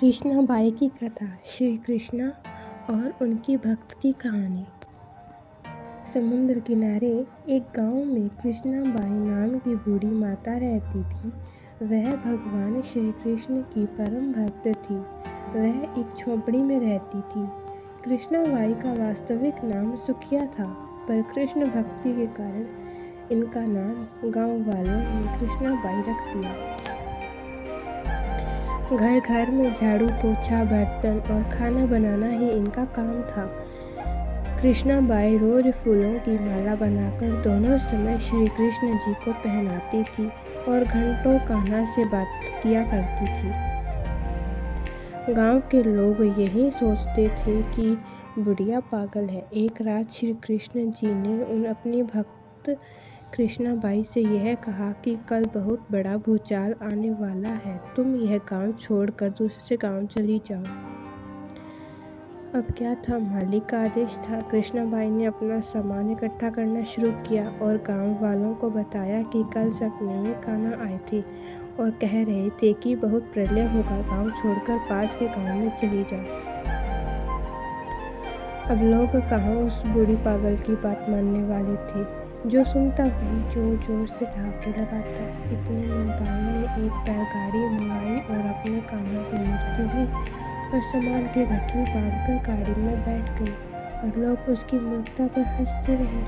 कृष्णाबाई की कथा। श्री कृष्णा और उनकी भक्त की कहानी। समुद्र किनारे एक गांव में कृष्णाबाई नाम की बूढ़ी माता रहती थी। वह भगवान श्री कृष्ण की परम भक्त थी। वह एक झोपड़ी में रहती थी। कृष्णाबाई का वास्तविक नाम सुखिया था, पर कृष्ण भक्ति के कारण इनका नाम गांव वालों ने कृष्णाबाई रख दिया। घर घर में झाड़ू पोछा, बर्तन और खाना बनाना ही इनका काम था। कृष्णाबाई रोज फूलों की माला बनाकर दोनों समय श्री कृष्ण जी को पहनाती थी और घंटों कान्हा से बात किया करती थी। गांव के लोग यही सोचते थे कि बुढ़िया पागल है। एक रात श्री कृष्ण जी ने अपनी भक्त कृष्णाबाई से यह कहा कि कल बहुत बड़ा भूचाल आने वाला है, तुम यह गांव छोड़कर दूसरे गांव चली जाओ। अब क्या था, मालिक का आदेश था। कृष्णाबाई ने अपना सामान इकट्ठा करना शुरू किया और गांव वालों को बताया कि कल सपने में कान्हा आए थे और कह रहे थे कि बहुत प्रलय होगा, गांव छोड़कर पास के गांव में चली जाओ। अब लोग कहाँ उस बूढ़ी पागल की बात मानने वाले थे। जो सुनता वही जोर जोर से ठहाके लगाता। इतने में बाई ने एक बैलगाड़ी मंगाई और अपने कान्हा की मूर्ति ली और सामान के गठरी बांधकर गाड़ी में बैठ गई और लोग उसकी मूर्खता पर हंसते रहे।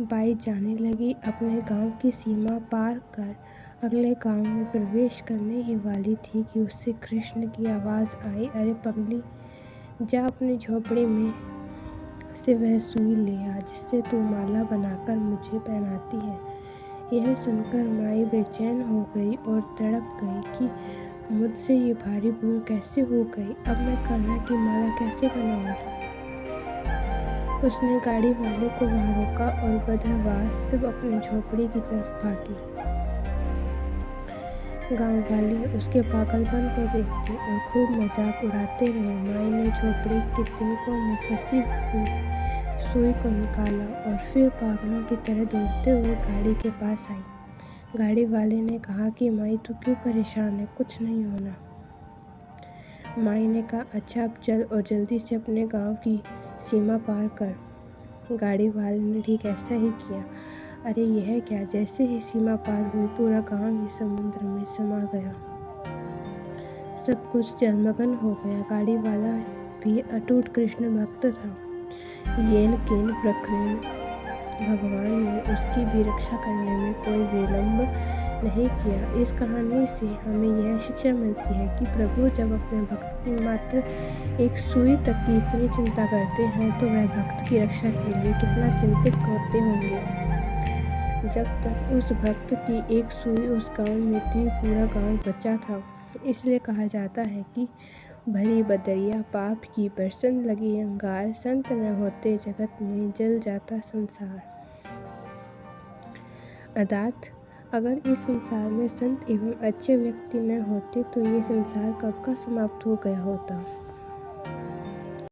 बाई जाने लगी। अपने गांव की सीमा पार कर अगले गांव में प्रवेश करने ही वाली थी कि उससे कृष्ण की आवाज आई, अरे पगली, जा अपनी झोपड़ी में से वह सुई ले आ जिससे तू माला बनाकर मुझे पहनाती है। यह सुनकर माई बेचैन हो गई और तड़प गई कि मुझसे ये भारी भूल कैसे हो गई। अब मैं कान्हा की माला कैसे बनाऊंगी। उसने गाड़ी वाले को वहां रोका और बदहवास सब अपनी झोपड़ी की तरफ भागी। गांव वाले उसके पागलपन को देखते और खूब मजाक उड़ाते रहे। माई ने झोपड़ी के तिनकों में फंसी हुई सुई को निकाला और फिर पागलों की तरह दौड़ते हुए गाड़ी के पास आई। गाड़ी वाले ने कहा कि माई तू क्यों परेशान है, कुछ नहीं होना। माई ने कहा, अच्छा अब चल और जल्दी से अपने गांव की सीमा पार कर। गाड़ी वाले ने ठीक ऐसा ही किया। अरे यह क्या, जैसे ही सीमा पार हुई पूरा गांव ही समुद्र में समा गया। सब कुछ जलमग्न हो गया। गाड़ी वाला भी अटूट कृष्ण भक्त था। येन केन प्रकरण भगवान ने उसकी भी रक्षा करने में कोई विलंब नहीं किया। इस कहानी से हमें यह शिक्षा मिलती है कि प्रभु जब अपने भक्त की मात्र एक सुई तक की इतनी चिंता करते हैं तो वह भक्त की रक्षा के लिए कितना चिंतित होते होंगे। जब तक उस भक्त की एक सुई उस गांव में थी, पूरा गांव बचा था। इसलिए कहा जाता है कि भरी बदरिया पाप की बरसन लगी अंगार, संत न होते जगत में जल जाता संसार। अर्थात अगर इस संसार में संत एवं अच्छे व्यक्ति न होते तो ये संसार कब का समाप्त हो गया होता।